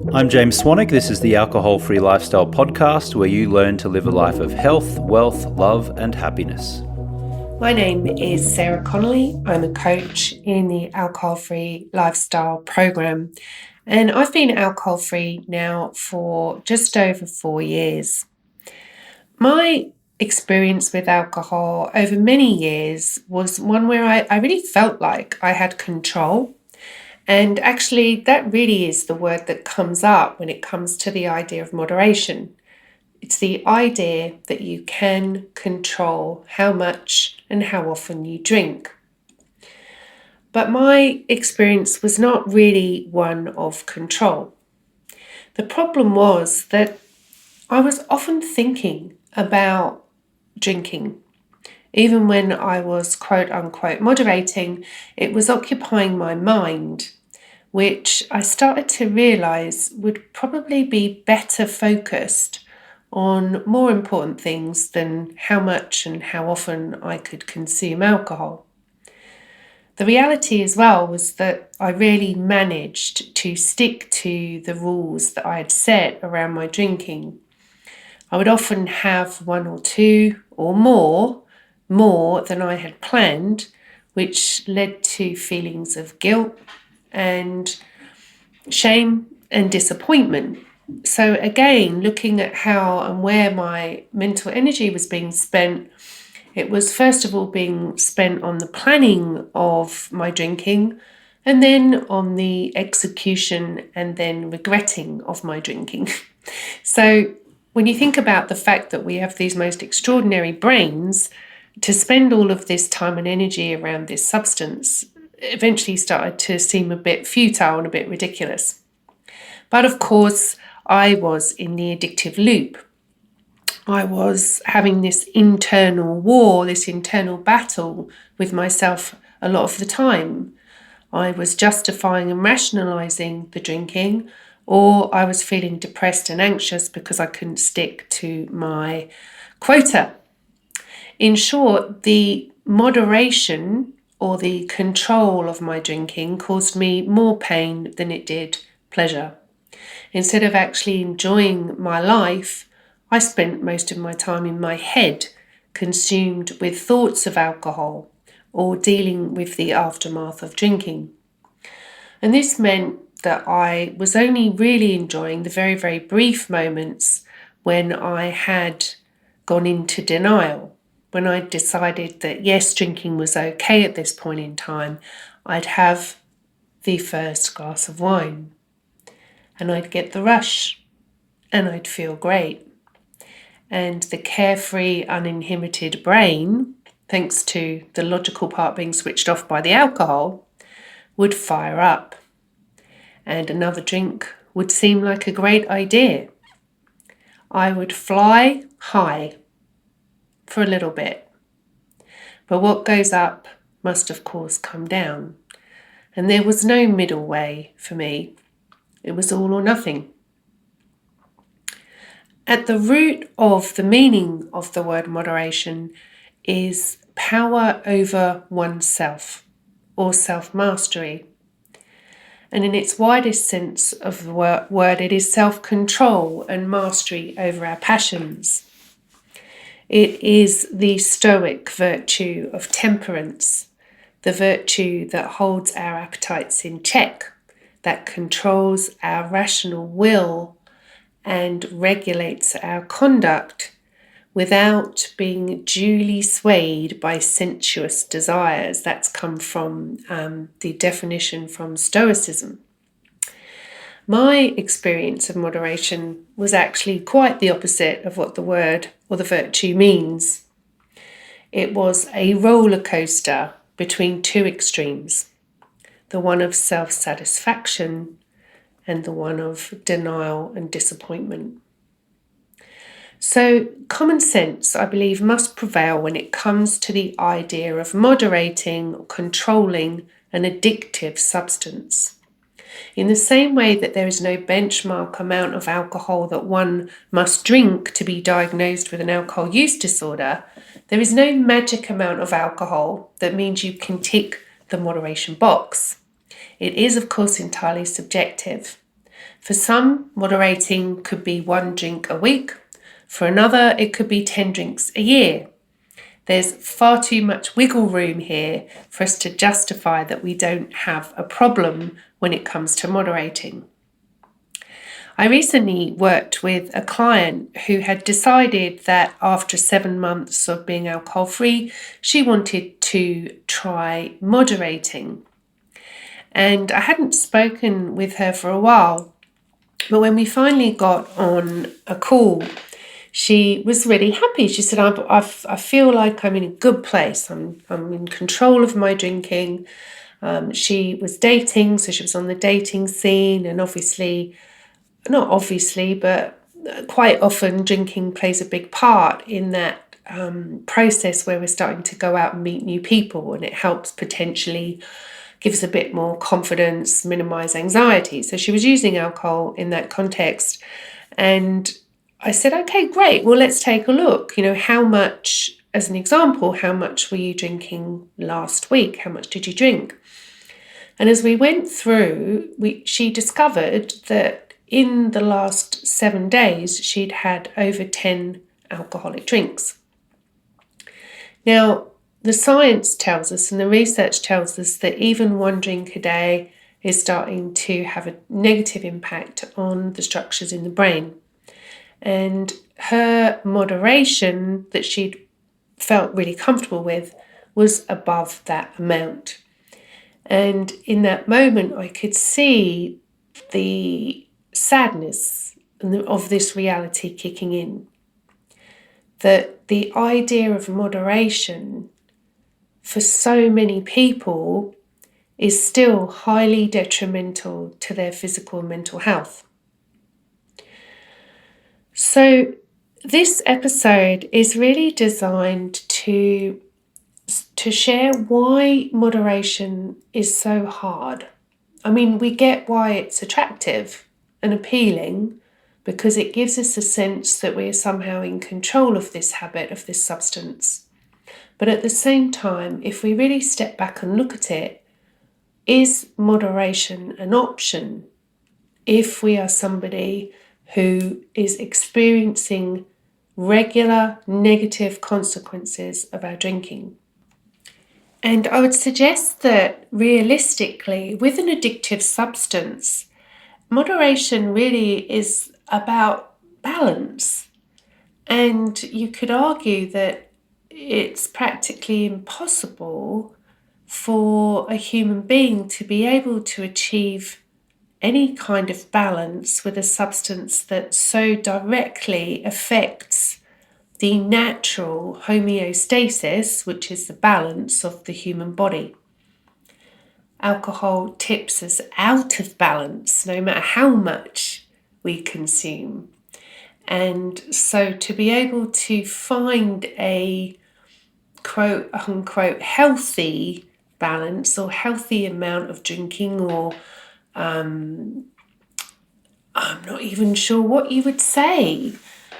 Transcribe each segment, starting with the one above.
I'm James Swanwick. This is the Alcohol Free Lifestyle Podcast, where you learn to live a life of health, wealth, love, and happiness. My name is Sarah Connolly. I'm a coach in the Alcohol Free Lifestyle program, and I've been alcohol free now for just over 4 years. My experience with alcohol over many years was one where I really felt like I had control. And actually, that really is the word that comes up when it comes to the idea of moderation. It's the idea that you can control how much and how often you drink. But my experience was not really one of control. The problem was that I was often thinking about drinking. Even when I was quote unquote moderating, it was occupying my mind, which I started to realise would probably be better focused on more important things than how much and how often I could consume alcohol. The reality as well was that I really managed to stick to the rules that I had set around my drinking. I would often have one or two or more than I had planned, which led to feelings of guilt and shame and disappointment. So again, looking at how and where my mental energy was being spent, it was first of all being spent on the planning of my drinking, and then on the execution and then regretting of my drinking. So when you think about the fact that we have these most extraordinary brains, to spend all of this time and energy around this substance eventually started to seem a bit futile and a bit ridiculous. But of course, I was in the addictive loop. I was having this internal war, this internal battle with myself a lot of the time. I was justifying and rationalising the drinking, or I was feeling depressed and anxious because I couldn't stick to my quota. In short, the moderation or the control of my drinking caused me more pain than it did pleasure. Instead of actually enjoying my life, I spent most of my time in my head, consumed with thoughts of alcohol or dealing with the aftermath of drinking. And this meant that I was only really enjoying the very, very brief moments when I had gone into denial. When I decided that yes, drinking was okay at this point in time, I'd have the first glass of wine and I'd get the rush and I'd feel great. And the carefree, uninhibited brain, thanks to the logical part being switched off by the alcohol, would fire up. And another drink would seem like a great idea. I would fly high for a little bit. But what goes up must, of course, come down. And there was no middle way for me. It was all or nothing. At the root of the meaning of the word moderation is power over oneself, or self-mastery. And in its widest sense of the word, it is self-control and mastery over our passions. It is the Stoic virtue of temperance, the virtue that holds our appetites in check, that controls our rational will and regulates our conduct without being duly swayed by sensuous desires. That's come from the definition from Stoicism. My experience of moderation was actually quite the opposite of what the word or the virtue means. It was a roller coaster between two extremes, the one of self-satisfaction and the one of denial and disappointment. So common sense, I believe, must prevail when it comes to the idea of moderating or controlling an addictive substance. In the same way that there is no benchmark amount of alcohol that one must drink to be diagnosed with an alcohol use disorder, there is no magic amount of alcohol that means you can tick the moderation box. It is, of course, entirely subjective. For some, moderating could be 1 drink a week. For another, it could be 10 drinks a year. There's far too much wiggle room here for us to justify that we don't have a problem when it comes to moderating. I recently worked with a client who had decided that after 7 months of being alcohol-free, she wanted to try moderating. And I hadn't spoken with her for a while, but when we finally got on a call, she was really happy. She said, I feel like I'm in a good place. I'm in control of my drinking. She was dating, so she was on the dating scene, and but quite often drinking plays a big part in that process where we're starting to go out and meet new people, and it helps potentially gives a bit more confidence, minimize anxiety. So she was using alcohol in that context. And I said, okay, great. Well, let's take a look. How much, as an example, how much were you drinking last week? How much did you drink? And as we went through, she discovered that in the last 7 days, she'd had over 10 alcoholic drinks. Now, the science tells us and the research tells us that even 1 drink a day is starting to have a negative impact on the structures in the brain. And her moderation that she'd felt really comfortable with was above that amount. And in that moment, I could see the sadness of this reality kicking in. That the idea of moderation for so many people is still highly detrimental to their physical and mental health. So this episode is really designed to share why moderation is so hard. I mean, we get why it's attractive and appealing because it gives us a sense that we are somehow in control of this habit, of this substance. But at the same time, if we really step back and look at it, is moderation an option if we are somebody who is experiencing regular negative consequences of our drinking? And I would suggest that realistically, with an addictive substance, moderation really is about balance. And you could argue that it's practically impossible for a human being to be able to achieve any kind of balance with a substance that so directly affects the natural homeostasis, which is the balance of the human body. Alcohol tips us out of balance no matter how much we consume. And so to be able to find a quote unquote healthy balance or healthy amount of drinking, or I'm not even sure what you would say,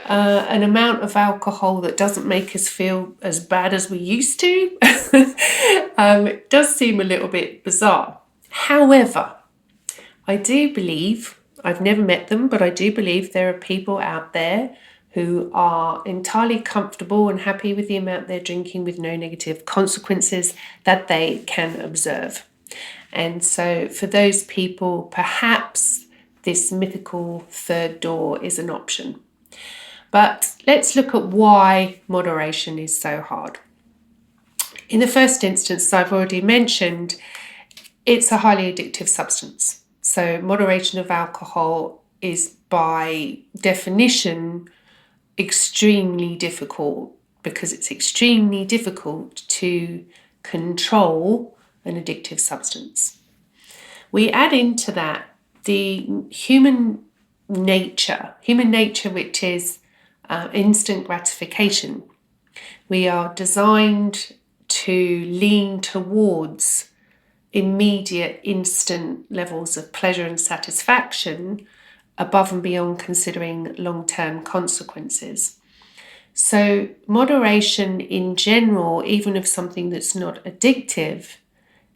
an amount of alcohol that doesn't make us feel as bad as we used to, it does seem a little bit bizarre. However, I do believe, I've never met them, but I do believe there are people out there who are entirely comfortable and happy with the amount they're drinking with no negative consequences that they can observe. And so for those people, perhaps this mythical third door is an option. But let's look at why moderation is so hard. In the first instance, as I've already mentioned, it's a highly addictive substance. So moderation of alcohol is by definition extremely difficult because it's extremely difficult to control an addictive substance. We add into that the human nature, which is instant gratification. We are designed to lean towards immediate, instant levels of pleasure and satisfaction above and beyond considering long-term consequences. So moderation in general, even of something that's not addictive,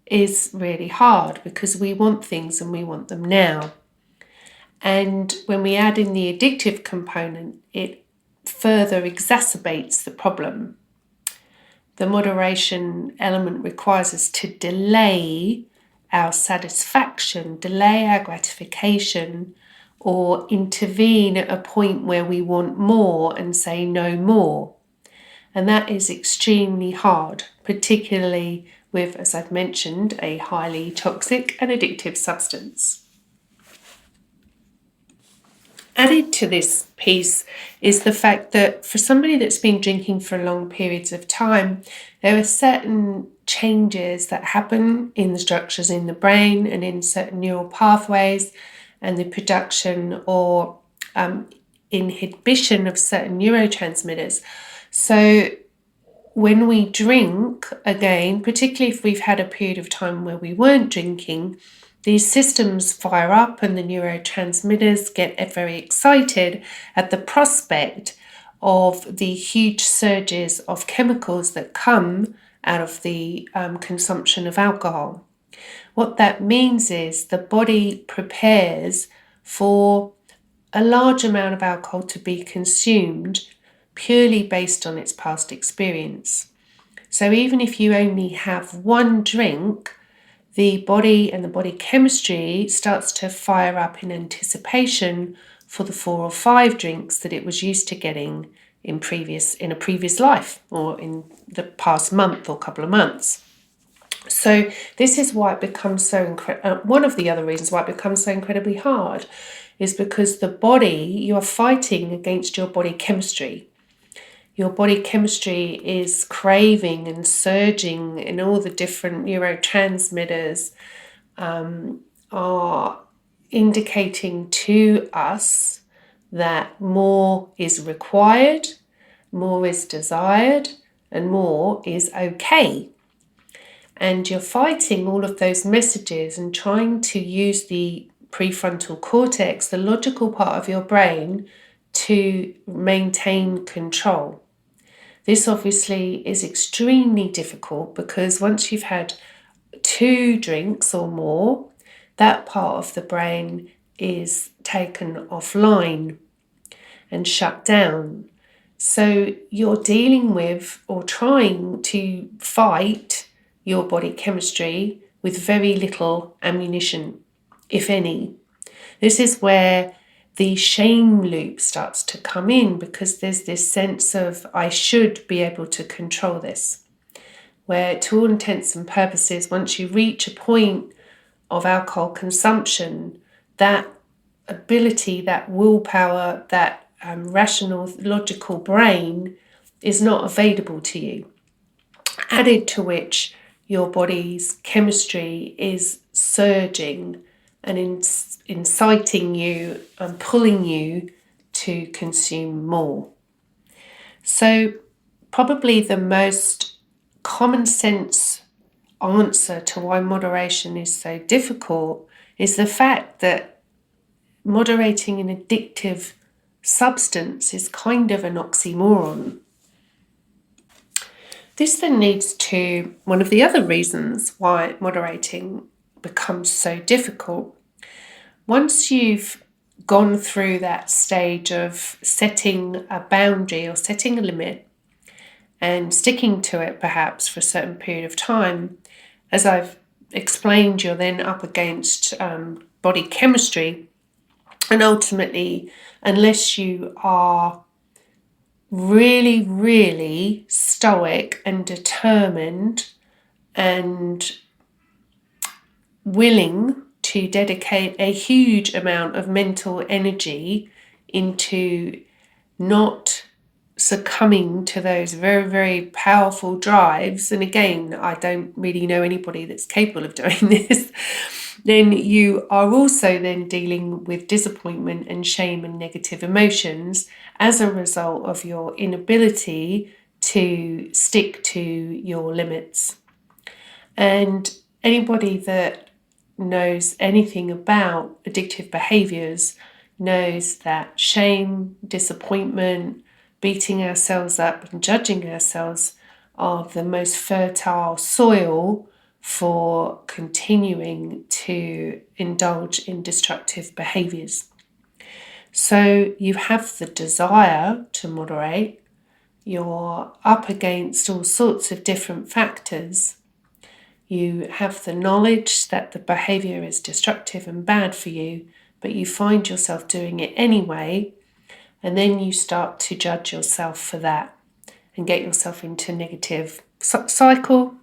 is really hard because we want things and we want them now. And when we add in the addictive component, it further exacerbates the problem. The moderation element requires us to delay our satisfaction, delay our gratification, or intervene at a point where we want more and say no more. And that is extremely hard, particularly with, as I've mentioned, a highly toxic and addictive substance. Added to this piece is the fact that for somebody that's been drinking for long periods of time, there are certain changes that happen in the structures in the brain and in certain neural pathways, and the production or inhibition of certain neurotransmitters. So when we drink again, particularly if we've had a period of time where we weren't drinking, these systems fire up and the neurotransmitters get very excited at the prospect of the huge surges of chemicals that come out of the consumption of alcohol. What that means is the body prepares for a large amount of alcohol to be consumed purely based on its past experience. So even if you only have one drink, the body and the body chemistry starts to fire up in anticipation for the 4 or 5 drinks that it was used to getting in a previous life or in the past month or couple of months. So this is why it becomes so one of the other reasons why it becomes so incredibly hard is because the body, you are fighting against your body chemistry. Your body chemistry is craving and surging, and all the different neurotransmitters are indicating to us that more is required, more is desired, and more is okay. And you're fighting all of those messages and trying to use the prefrontal cortex, the logical part of your brain, to maintain control. This obviously is extremely difficult because once you've had 2 drinks or more, that part of the brain is taken offline and shut down. So you're dealing with or trying to fight your body chemistry with very little ammunition, if any. This is where the shame loop starts to come in because there's this sense of I should be able to control this, where to all intents and purposes, once you reach a point of alcohol consumption, that ability, that willpower, that rational, logical brain is not available to you. Added to which your body's chemistry is surging and inciting you and pulling you to consume more. So probably the most common sense answer to why moderation is so difficult is the fact that moderating an addictive substance is kind of an oxymoron. This then leads to one of the other reasons why moderating becomes so difficult. Once you've gone through that stage of setting a boundary or setting a limit and sticking to it perhaps for a certain period of time, as I've explained, you're then up against body chemistry, and ultimately, unless you are really, really stoic and determined and willing to dedicate a huge amount of mental energy into not succumbing to those very, very powerful drives, and again, I don't really know anybody that's capable of doing this, then you are also then dealing with disappointment and shame and negative emotions as a result of your inability to stick to your limits. And anybody that knows anything about addictive behaviours knows that shame, disappointment, beating ourselves up and judging ourselves are the most fertile soil for continuing to indulge in destructive behaviours. So you have the desire to moderate, you're up against all sorts of different factors. You have the knowledge that the behaviour is destructive and bad for you, but you find yourself doing it anyway, and then you start to judge yourself for that and get yourself into a negative cycle.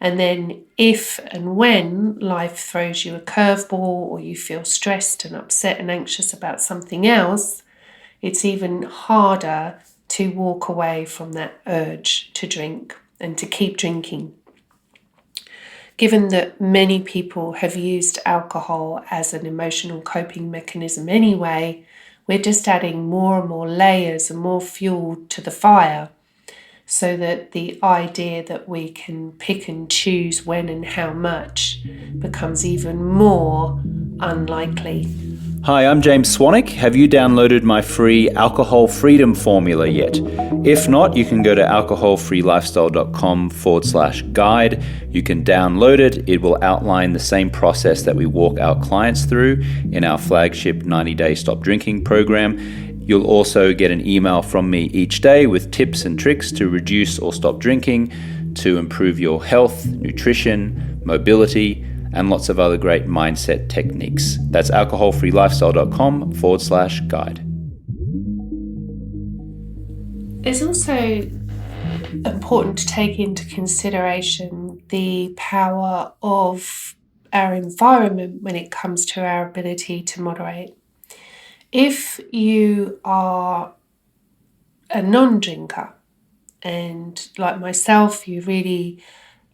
And then if and when life throws you a curveball or you feel stressed and upset and anxious about something else, it's even harder to walk away from that urge to drink and to keep drinking. Given that many people have used alcohol as an emotional coping mechanism anyway, we're just adding more and more layers and more fuel to the fire, so that the idea that we can pick and choose when and how much becomes even more unlikely. Hi, I'm James Swanwick. Have you downloaded my free Alcohol Freedom Formula yet? If not, you can go to alcoholfreelifestyle.com/guide. You can download it. It will outline the same process that we walk our clients through in our flagship 90-day Stop Drinking program. You'll also get an email from me each day with tips and tricks to reduce or stop drinking, to improve your health, nutrition, mobility, and lots of other great mindset techniques. That's alcoholfreelifestyle.com/guide. It's also important to take into consideration the power of our environment when it comes to our ability to moderate. If you are a non-drinker, and like myself, you've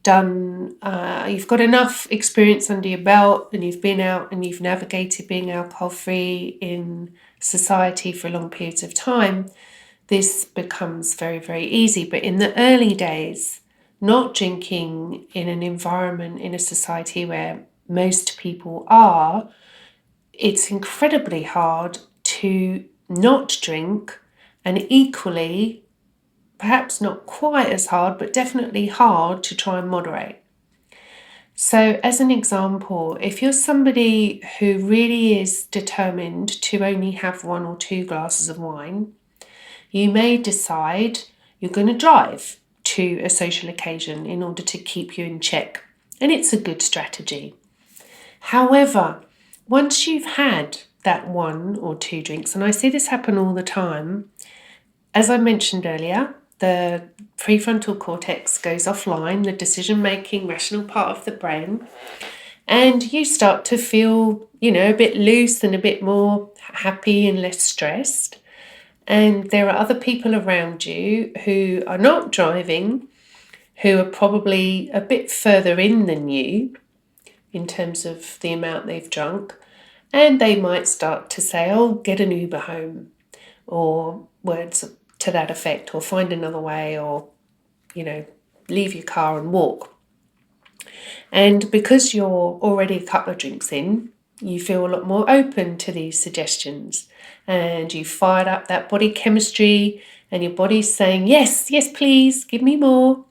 got enough experience under your belt and you've been out and you've navigated being alcohol-free in society for long periods of time, this becomes very, very easy. But in the early days, not drinking in an environment, in a society where most people are, it's incredibly hard to not drink, and equally, perhaps not quite as hard, but definitely hard to try and moderate. So as an example, if you're somebody who really is determined to only have 1 or 2 glasses of wine, you may decide you're going to drive to a social occasion in order to keep you in check. And it's a good strategy. However, once you've had that 1 or 2 drinks, and I see this happen all the time, as I mentioned earlier, the prefrontal cortex goes offline, the decision-making, rational part of the brain, and you start to feel, a bit loose and a bit more happy and less stressed. And there are other people around you who are not driving, who are probably a bit further in than you in terms of the amount they've drunk, and they might start to say, oh, get an Uber home, or words to that effect, or find another way, or, leave your car and walk. And because you're already a couple of drinks in, you feel a lot more open to these suggestions, and you fired up that body chemistry, and your body's saying, yes, please, give me more.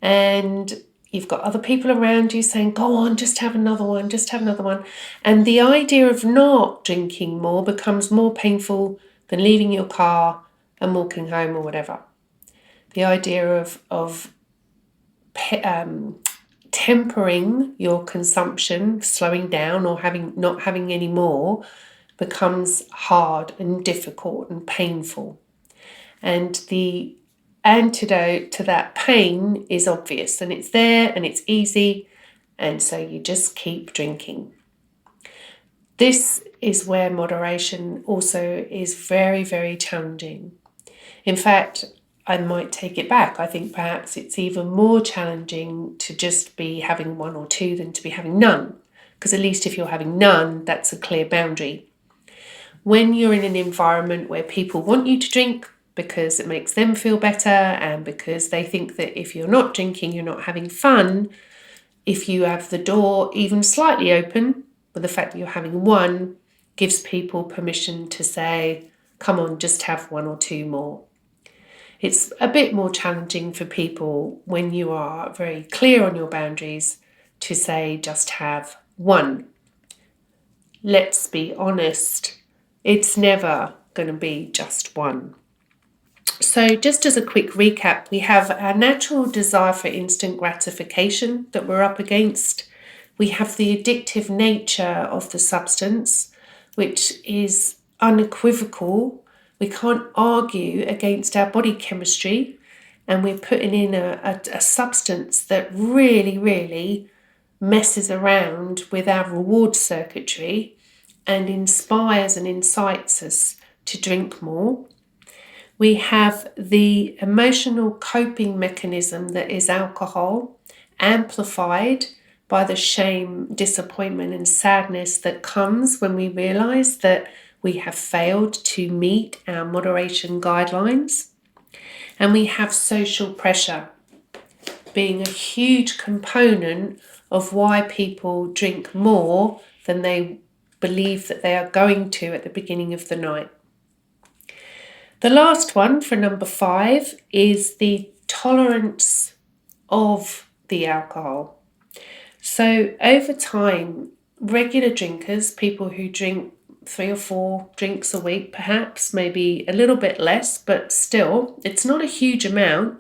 And you've got other people around you saying, go on, just have another one. And the idea of not drinking more becomes more painful than leaving your car and walking home or whatever. The idea of tempering your consumption, slowing down, or not having any more, becomes hard and difficult and painful. And the antidote to that pain is obvious, and it's there and it's easy, and so you just keep drinking. This is where moderation also is very, very challenging. In fact, I might take it back. I think perhaps it's even more challenging to just be having 1 or 2 than to be having none, because at least if you're having none, that's a clear boundary. When you're in an environment where people want you to drink because it makes them feel better, and because they think that if you're not drinking, you're not having fun, if you have the door even slightly open, but the fact that you're having 1 gives people permission to say, come on, just have 1 or 2 more. It's a bit more challenging for people when you are very clear on your boundaries to say, just have 1. Let's be honest. It's never going to be just one. So just as a quick recap, we have our natural desire for instant gratification that we're up against. We have the addictive nature of the substance, which is unequivocal. We can't argue against our body chemistry, and we're putting in a substance that really, really messes around with our reward circuitry and inspires and incites us to drink more. We have the emotional coping mechanism that is alcohol, amplified by the shame, disappointment, and sadness that comes when we realize that we have failed to meet our moderation guidelines. And we have social pressure being a huge component of why people drink more than they believe that they are going to at the beginning of the night. The last one, for number 5, is the tolerance of the alcohol. So over time, regular drinkers, people who drink 3 or 4 drinks a week, perhaps, maybe a little bit less, but still, it's not a huge amount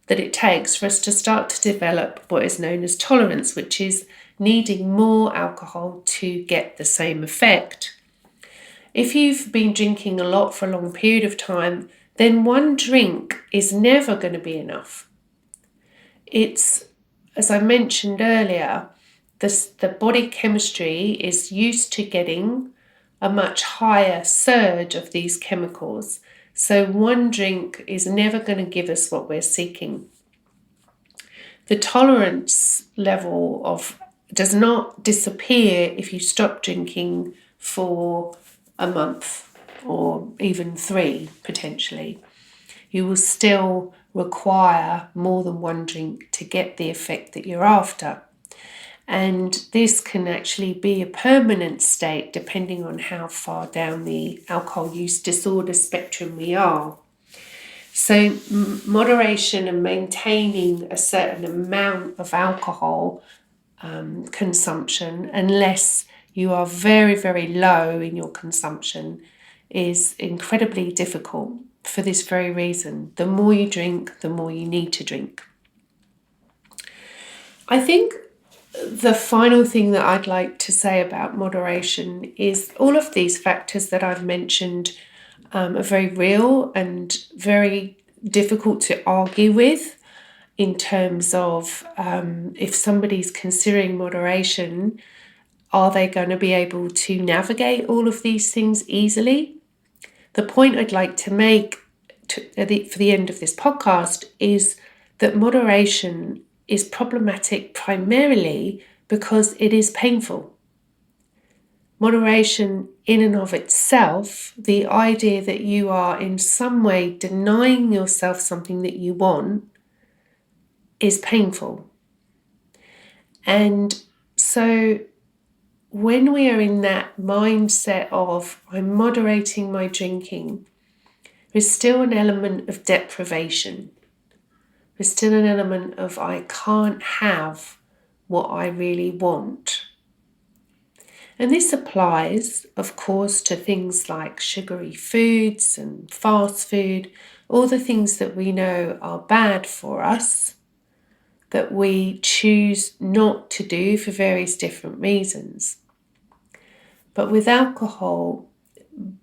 that it takes for us to start to develop what is known as tolerance, which is needing more alcohol to get the same effect. If you've been drinking a lot for a long period of time, then one drink is never going to be enough. It's, as I mentioned earlier, the body chemistry is used to getting a much higher surge of these chemicals. So one drink is never going to give us what we're seeking. The tolerance level does not disappear if you stop drinking for a month or even 3 potentially. You will still require more than one drink to get the effect that you're after. And this can actually be a permanent state depending on how far down the alcohol use disorder spectrum we are. So moderation and maintaining a certain amount of alcohol consumption, unless you are very, very low in your consumption, is incredibly difficult for this very reason. The more you drink, the more you need to drink. I think the final thing that I'd like to say about moderation is all of these factors that I've mentioned are very real and very difficult to argue with in terms of if somebody's considering moderation, are they going to be able to navigate all of these things easily? The point I'd like to make for the end of this podcast is that moderation is problematic primarily because it is painful. Moderation in and of itself, the idea that you are in some way denying yourself something that you want, is painful. And so when we are in that mindset of I'm moderating my drinking, there's still an element of deprivation. There's still an element of I can't have what I really want. And this applies, of course, to things like sugary foods and fast food, all the things that we know are bad for us, that we choose not to do for various different reasons. But with alcohol,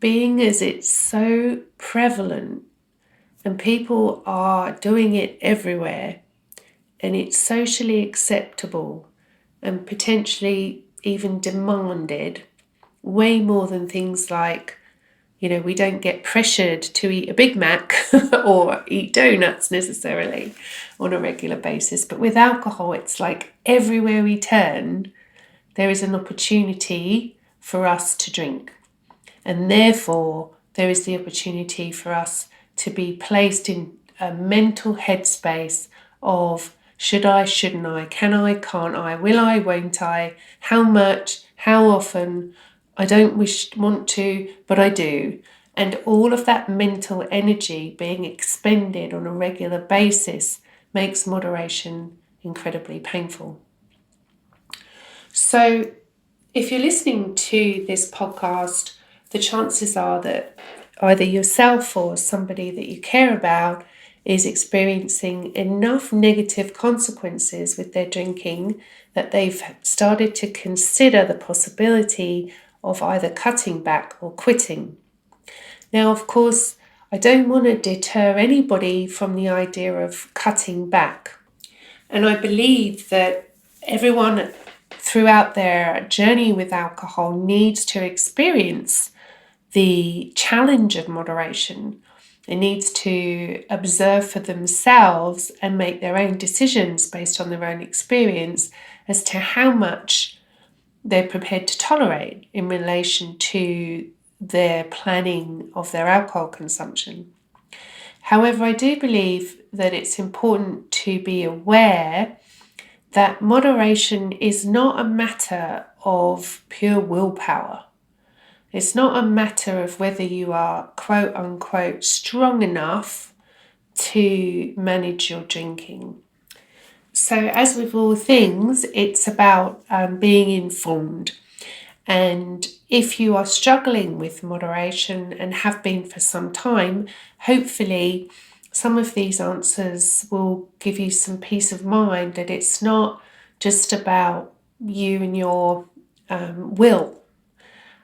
being as it's so prevalent and people are doing it everywhere, and it's socially acceptable and potentially even demanded, way more than things like, we don't get pressured to eat a Big Mac or eat donuts necessarily on a regular basis. But with alcohol, it's like everywhere we turn, there is an opportunity for us to drink. And therefore, there is the opportunity for us to be placed in a mental headspace of should I, shouldn't I, can I, can't I, will I, won't I, how much, how often, I don't want to, but I do. And all of that mental energy being expended on a regular basis makes moderation incredibly painful. So if you're listening to this podcast the chances are that either yourself or somebody that you care about is experiencing enough negative consequences with their drinking that they've started to consider the possibility of either cutting back or quitting. Now, of course, I don't want to deter anybody from the idea of cutting back. And I believe that everyone throughout their journey with alcohol needs to experience the challenge of moderation. It needs to observe for themselves and make their own decisions based on their own experience as to how much they're prepared to tolerate in relation to their planning of their alcohol consumption. However, I do believe that it's important to be aware that moderation is not a matter of pure willpower. It's not a matter of whether you are quote unquote strong enough to manage your drinking. So as with all things, it's about being informed. And if you are struggling with moderation and have been for some time, hopefully some of these answers will give you some peace of mind that it's not just about you and your will.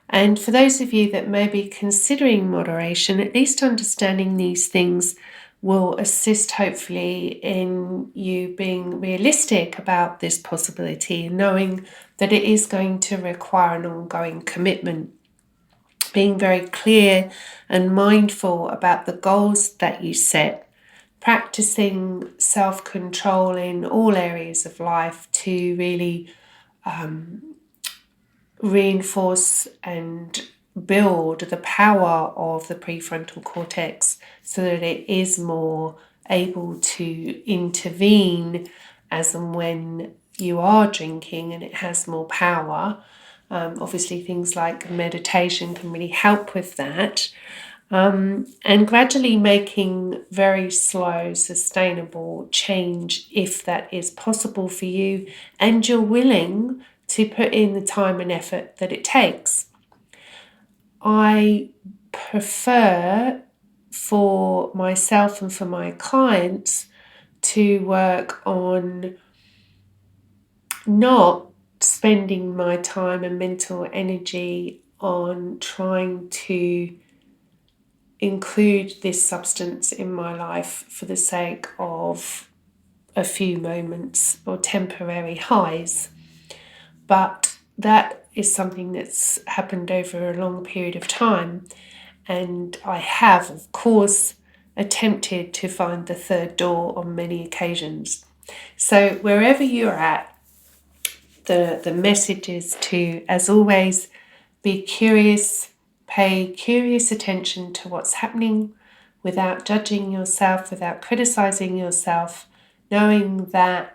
And for those of you that may be considering moderation, at least understanding these things will assist hopefully in you being realistic about this possibility and knowing that it is going to require an ongoing commitment. Being very clear and mindful about the goals that you set, practicing self-control in all areas of life to really reinforce and build the power of the prefrontal cortex so that it is more able to intervene as and when you are drinking and it has more power. Obviously things like meditation can really help with that. And gradually making very slow, sustainable change if that is possible for you and you're willing to put in the time and effort that it takes. I prefer for myself and for my clients to work on not spending my time and mental energy on trying to include this substance in my life for the sake of a few moments or temporary highs. But that is something that's happened over a long period of time. And I have, of course, attempted to find the third door on many occasions. So wherever you're at, the message is to, as always, be curious, pay curious attention to what's happening without judging yourself, without criticizing yourself, knowing that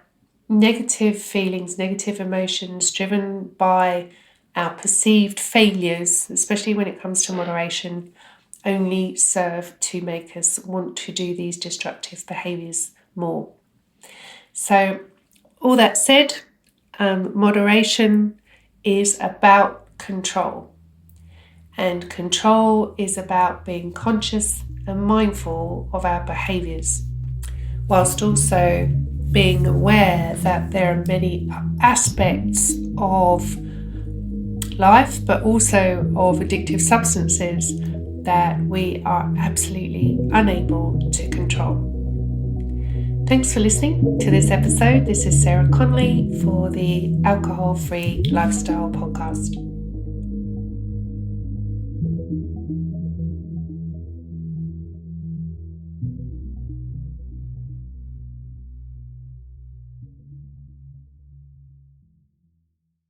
negative feelings, negative emotions driven by our perceived failures, especially when it comes to moderation, only serve to make us want to do these destructive behaviours more. So, all that said, moderation is about control. And control is about being conscious and mindful of our behaviours, whilst also being aware that there are many aspects of life, but also of addictive substances that we are absolutely unable to control. Thanks for listening to this episode. This is Sarah Connolly for the Alcohol Free Lifestyle Podcast.